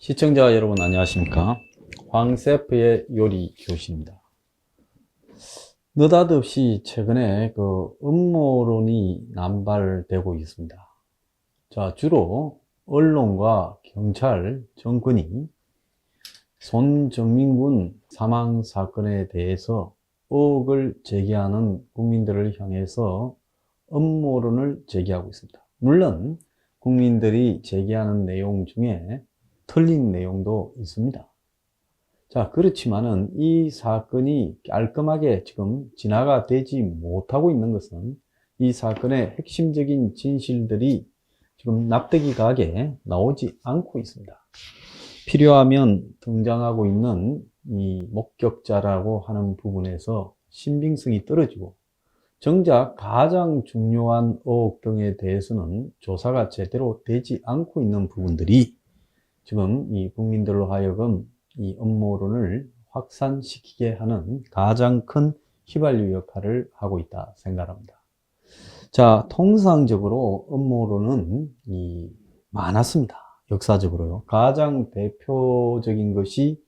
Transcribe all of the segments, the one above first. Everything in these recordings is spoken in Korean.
시청자 여러분 안녕하십니까? 황셰프의 요리 교실입니다. 느닷없이 최근에 음모론이 남발되고 있습니다. 자, 주로 언론과 경찰, 정권이 손정민군 사망 사건에 대해서 의혹을 제기하는 국민들을 향해서 음모론을 제기하고 있습니다. 물론 국민들이 제기하는 내용 중에 틀린 내용도 있습니다. 자, 그렇지만은 이 사건이 깔끔하게 지금 진화가 되지 못하고 있는 것은 이 사건의 핵심적인 진실들이 지금 납득이 가게 나오지 않고 있습니다. 필요하면 등장하고 있는 이 목격자라고 하는 부분에서 신빙성이 떨어지고, 정작 가장 중요한 의혹 등에 대해서는 조사가 제대로 되지 않고 있는 부분들이 지금 이 국민들로 하여금 이 음모론을 확산시키게 하는 가장 큰 휘발유 역할을 하고 있다 생각합니다. 자, 통상적으로 음모론은 많았습니다. 역사적으로요. 가장 대표적인 것이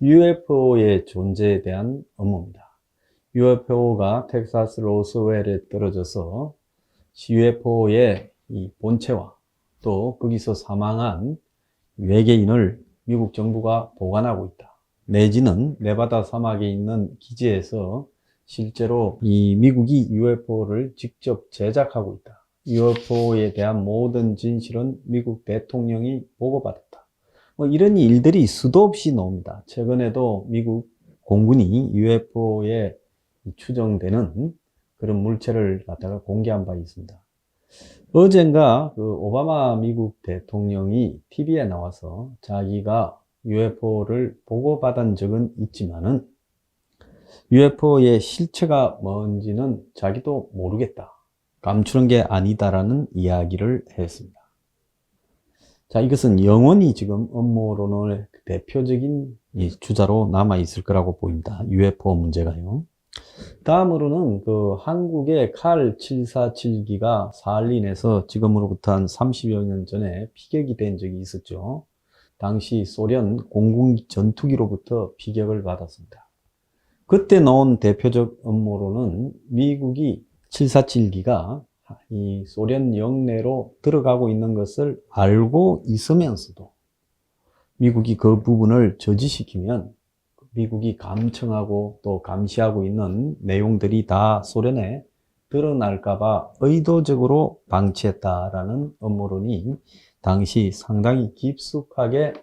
UFO의 존재에 대한 음모입니다. UFO가 텍사스 로스웰에 떨어져서 UFO의 이 본체와 또 거기서 사망한 외계인을 미국 정부가 보관하고 있다. 내지는 네바다 사막에 있는 기지에서 실제로 이 미국이 UFO를 직접 제작하고 있다. UFO에 대한 모든 진실은 미국 대통령이 보고받았다. 이런 일들이 수도 없이 나옵니다. 최근에도 미국 공군이 UFO에 추정되는 그런 물체를 갖다가 공개한 바 있습니다. 어젠가 오바마 미국 대통령이 TV에 나와서 자기가 UFO를 보고받은 적은 있지만은 UFO의 실체가 뭔지는 자기도 모르겠다. 감추는 게 아니다라는 이야기를 했습니다. 자, 이것은 영원히 지금 음모론의 대표적인 주자로 남아 있을 거라고 보입니다. UFO 문제가요. 다음으로는 한국의 칼 747기가 사할린에서 지금으로부터 한 30여 년 전에 피격이 된 적이 있었죠. 당시 소련 공군 전투기로부터 피격을 받았습니다. 그때 나온 대표적 음모론은 미국이 747기가 이 소련 영내로 들어가고 있는 것을 알고 있으면서도 미국이 그 부분을 저지시키면 미국이 감청하고 또 감시하고 있는 내용들이 다 소련에 드러날까봐 의도적으로 방치했다라는 음모론이 당시 상당히 깊숙하게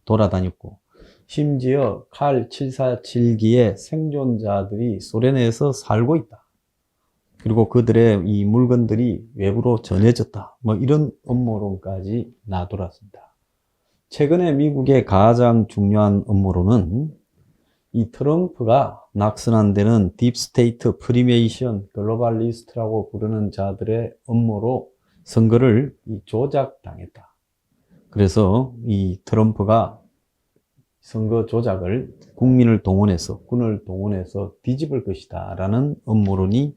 돌아다녔고, 심지어 칼 747기의 생존자들이 소련에서 살고 있다. 그리고 그들의 이 물건들이 외부로 전해졌다. 이런 음모론까지 나돌았습니다. 최근에 미국의 가장 중요한 음모론은 이 트럼프가 낙선한 데는 딥스테이트 프리메이션 글로벌리스트라고 부르는 자들의 음모로 선거를 조작당했다. 그래서 이 트럼프가 선거 조작을 국민을 동원해서, 군을 동원해서 뒤집을 것이다 라는 음모론이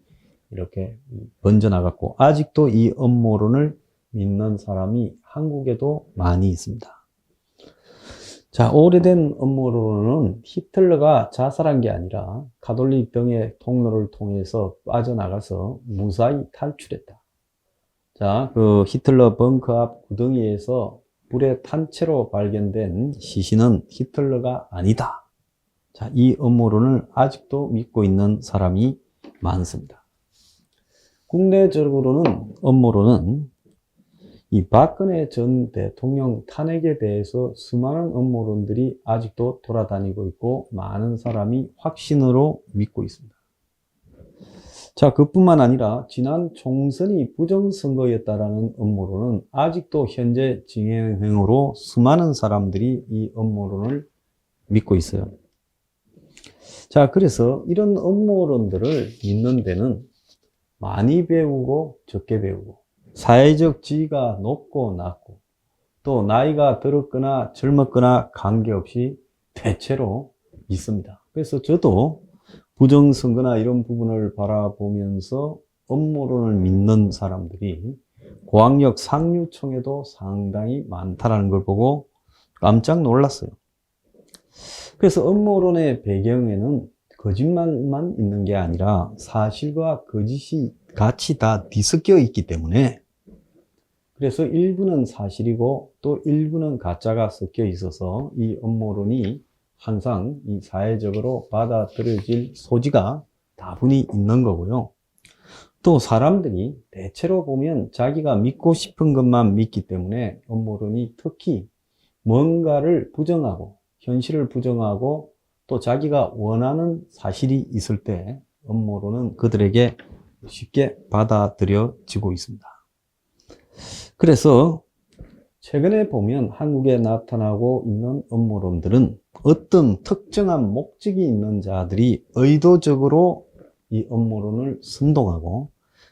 이렇게 번져나갔고, 아직도 이 음모론을 믿는 사람이 한국에도 많이 있습니다. 자, 오래된 음모론은 히틀러가 자살한 게 아니라 가톨릭 등의 통로를 통해서 빠져나가서 무사히 탈출했다. 자, 히틀러 벙커 앞 구덩이에서 불에 탄 채로 발견된 시신은 히틀러가 아니다. 자, 이 음모론을 아직도 믿고 있는 사람이 많습니다. 국내적으로는 음모론은 이 박근혜 전 대통령 탄핵에 대해서 수많은 음모론들이 아직도 돌아다니고 있고 많은 사람이 확신으로 믿고 있습니다. 자, 그뿐만 아니라 지난 총선이 부정선거였다라는 음모론은 아직도 현재 진행형으로 수많은 사람들이 이 음모론을 믿고 있어요. 자, 그래서 이런 음모론들을 믿는 데는 많이 배우고 적게 배우고, 사회적 지위가 높고 낮고, 또 나이가 들었거나 젊었거나 관계없이 대체로 믿습니다. 그래서 저도 부정선거나 이런 부분을 바라보면서 음모론을 믿는 사람들이 고학력 상류층에도 상당히 많다는 걸 보고 깜짝 놀랐어요. 그래서 음모론의 배경에는 거짓말만 있는 게 아니라 사실과 거짓이 같이 다 뒤섞여 있기 때문에, 그래서 일부는 사실이고 또 일부는 가짜가 섞여 있어서 이 음모론이 항상 이 사회적으로 받아들여질 소지가 다분히 있는 거고요. 또 사람들이 대체로 보면 자기가 믿고 싶은 것만 믿기 때문에 음모론이 특히 뭔가를 부정하고 현실을 부정하고 또 자기가 원하는 사실이 있을 때 음모론은 그들에게 쉽게 받아들여지고 있습니다. 그래서 최근에 보면 한국에 나타나고 있는 음모론들은 어떤 특정한 목적이 있는 자들이 의도적으로 이 음모론을 선동하고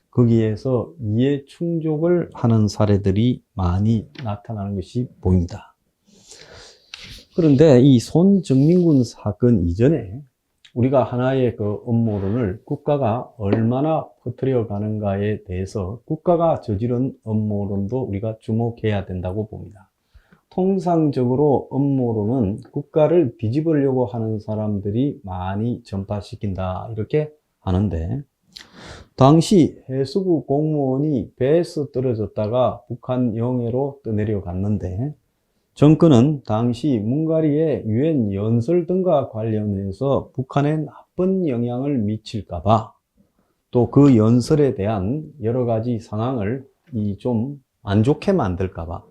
거기에서 이해 충족을 하는 사례들이 많이 나타나는 것이 보입니다. 그런데 이 손정민군 사건 이전에 우리가 하나의 그 음모론을 국가가 얼마나 퍼뜨려 가는가에 대해서 국가가 저지른 음모론도 우리가 주목해야 된다고 봅니다. 통상적으로 음모론은 국가를 뒤집으려고 하는 사람들이 많이 전파시킨다 이렇게 하는데, 당시 해수부 공무원이 배에서 떨어졌다가 북한 영해로 떠내려 갔는데 정권은 당시 뭉가리의 유엔 연설 등과 관련해서 북한에 나쁜 영향을 미칠까봐 또 그 연설에 대한 여러 가지 상황을 좀 안 좋게 만들까봐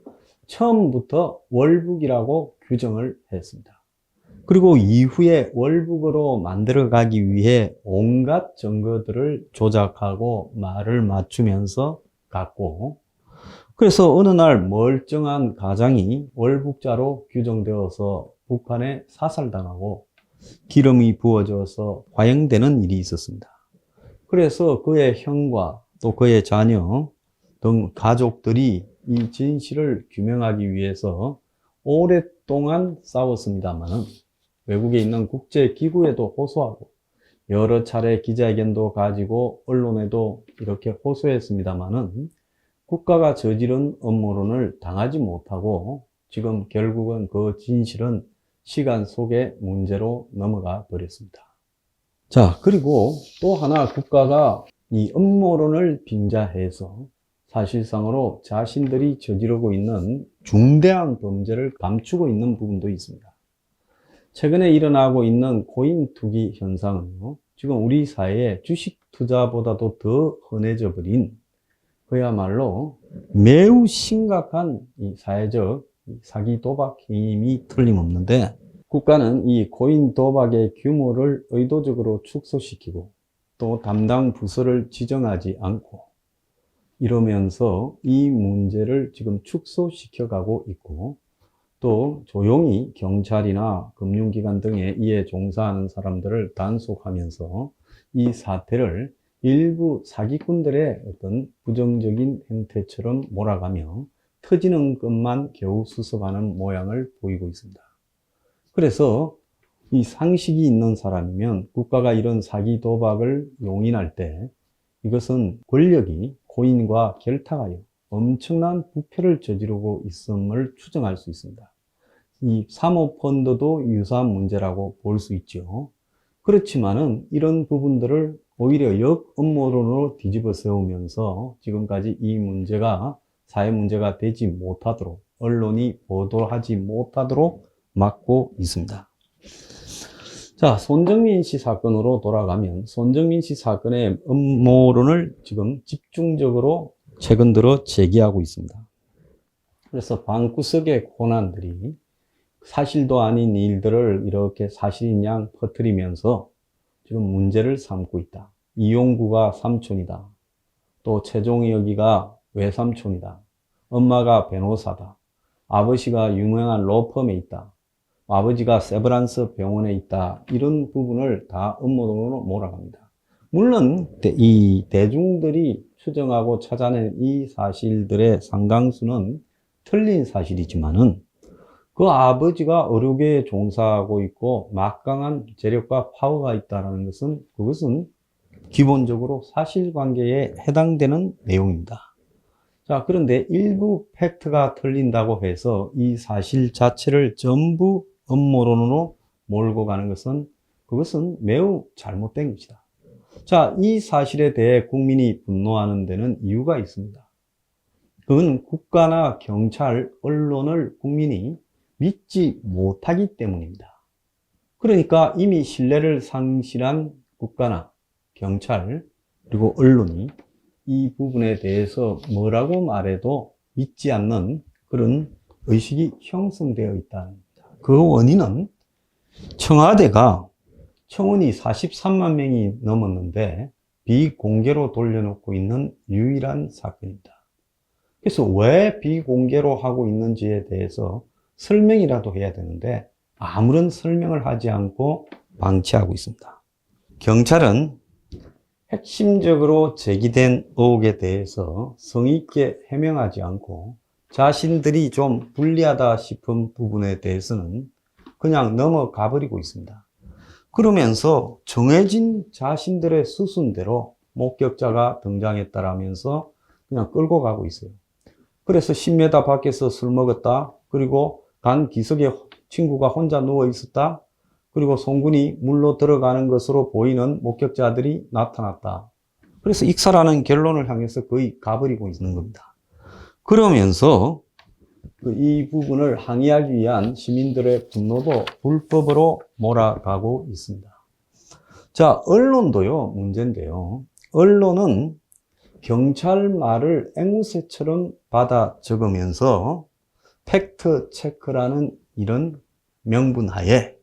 처음부터 월북이라고 규정을 했습니다. 그리고 이후에 월북으로 만들어가기 위해 온갖 증거들을 조작하고 말을 맞추면서 갔고, 그래서 어느 날 멀쩡한 가장이 월북자로 규정되어서 북한에 사살당하고 기름이 부어져서 화형되는 일이 있었습니다. 그래서 그의 형과 또 그의 자녀 등 가족들이 이 진실을 규명하기 위해서 오랫동안 싸웠습니다만은 외국에 있는 국제기구에도 호소하고 여러 차례 기자회견도 가지고 언론에도 이렇게 호소했습니다만은 국가가 저지른 음모론을 당하지 못하고 지금 결국은 그 진실은 시간 속의 문제로 넘어가 버렸습니다. 자, 그리고 또 하나 국가가 이 음모론을 빙자해서 사실상으로 자신들이 저지르고 있는 중대한 범죄를 감추고 있는 부분도 있습니다. 최근에 일어나고 있는 코인 투기 현상은요, 지금 우리 사회에 주식 투자보다도 더 흔해져 버린 그야말로 매우 심각한 이 사회적 사기 도박 행위 틀림없는데, 국가는 이 코인 도박의 규모를 의도적으로 축소시키고 또 담당 부서를 지정하지 않고 이러면서 이 문제를 지금 축소시켜 가고 있고, 또 조용히 경찰이나 금융기관 등에 이에 종사하는 사람들을 단속하면서 이 사태를 일부 사기꾼들의 어떤 부정적인 행태처럼 몰아가며 터지는 것만 겨우 수습하는 모양을 보이고 있습니다. 그래서 이 상식이 있는 사람이면 국가가 이런 사기 도박을 용인할 때 이것은 권력이 코인과 결탁하여 엄청난 부패를 저지르고 있음을 추정할 수 있습니다. 이 사모펀드도 유사한 문제라고 볼 수 있죠. 그렇지만은 이런 부분들을 오히려 역음모론으로 뒤집어 세우면서 지금까지 이 문제가 사회 문제가 되지 못하도록, 언론이 보도하지 못하도록 막고 있습니다. 자, 손정민 씨 사건으로 돌아가면 손정민 씨 사건의 음모론을 지금 집중적으로 최근 들어 제기하고 있습니다. 그래서 방구석의 고난들이 사실도 아닌 일들을 이렇게 사실인 양 퍼뜨리면서 지금 문제를 삼고 있다. 이용구가 삼촌이다. 또 최종희 여기가 외삼촌이다. 엄마가 변호사다. 아버지가 유명한 로펌에 있다. 아버지가 세브란스 병원에 있다. 이런 부분을 다 음모론으로 몰아갑니다. 물론 이 대중들이 추정하고 찾아낸 이 사실들의 상당수는 틀린 사실이지만은 그 아버지가 의료계에 종사하고 있고 막강한 재력과 파워가 있다는 것은 그것은 기본적으로 사실관계에 해당되는 내용입니다. 자, 그런데 일부 팩트가 틀린다고 해서 이 사실 자체를 전부 음모론으로 몰고 가는 그것은 매우 잘못된 것이다. 자, 이 사실에 대해 국민이 분노하는 데는 이유가 있습니다. 그건 국가나 경찰, 언론을 국민이 믿지 못하기 때문입니다. 그러니까 이미 신뢰를 상실한 국가나 경찰, 그리고 언론이 이 부분에 대해서 뭐라고 말해도 믿지 않는 그런 의식이 형성되어 있다는 겁니다. 그 원인은 청와대가 청원이 43만 명이 넘었는데 비공개로 돌려놓고 있는 유일한 사건입니다. 그래서 왜 비공개로 하고 있는지에 대해서 설명이라도 해야 되는데 아무런 설명을 하지 않고 방치하고 있습니다. 경찰은 핵심적으로 제기된 의혹에 대해서 성의 있게 해명하지 않고 자신들이 좀 불리하다 싶은 부분에 대해서는 그냥 넘어가 버리고 있습니다. 그러면서 정해진 자신들의 수순대로 목격자가 등장했다라면서 그냥 끌고 가고 있어요. 그래서 10m 밖에서 술 먹었다. 그리고 간 기석에 친구가 혼자 누워 있었다. 그리고 송군이 물로 들어가는 것으로 보이는 목격자들이 나타났다. 그래서 익사라는 결론을 향해서 거의 가버리고 있는 겁니다. 그러면서 이 부분을 항의하기 위한 시민들의 분노도 불법으로 몰아가고 있습니다. 자, 언론도요, 문제인데요. 언론은 경찰 말을 앵무새처럼 받아 적으면서 팩트 체크라는 이런 명분 하에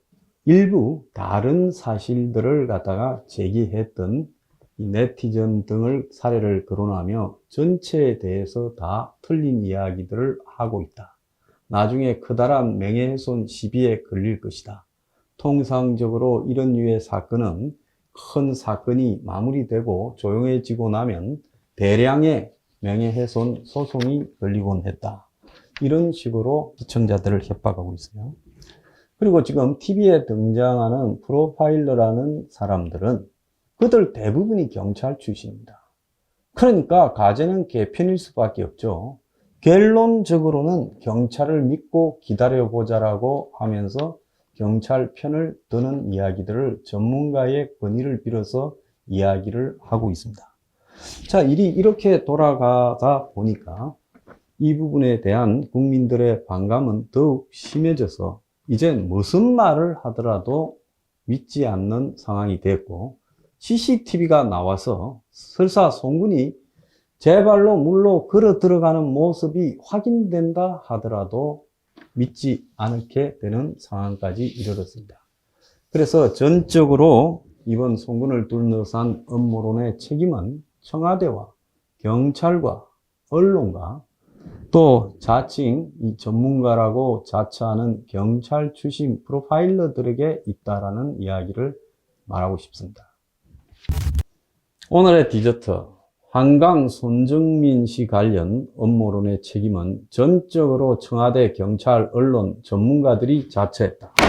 일부 다른 사실들을 갖다가 제기했던 이 네티즌 등을 사례를 거론하며 전체에 대해서 다 틀린 이야기들을 하고 있다. 나중에 커다란 명예훼손 시비에 걸릴 것이다. 통상적으로 이런 류의 사건은 큰 사건이 마무리되고 조용해지고 나면 대량의 명예훼손 소송이 걸리곤 했다. 이런 식으로 시청자들을 협박하고 있어요. 그리고 지금 TV에 등장하는 프로파일러라는 사람들은 그들 대부분이 경찰 출신입니다. 그러니까 가재는 개편일 수밖에 없죠. 결론적으로는 경찰을 믿고 기다려보자라고 하면서 경찰 편을 드는 이야기들을 전문가의 권위를 빌어서 이야기를 하고 있습니다. 자, 일이 이렇게 돌아가다 보니까 이 부분에 대한 국민들의 반감은 더욱 심해져서 이제 무슨 말을 하더라도 믿지 않는 상황이 됐고 CCTV가 나와서 설사 송군이 제 발로 물로 걸어 들어가는 모습이 확인된다 하더라도 믿지 않게 되는 상황까지 이르렀습니다. 그래서 전적으로 이번 송군을 둘러싼 음모론의 책임은 청와대와 경찰과 언론과 또 자칭 이 전문가라고 자처하는 경찰 출신 프로파일러들에게 있다라는 이야기를 말하고 싶습니다. 오늘의 디저트, 한강 손정민 씨 관련 음모론의 책임은 전적으로 청와대, 경찰, 언론, 전문가들이 자처했다.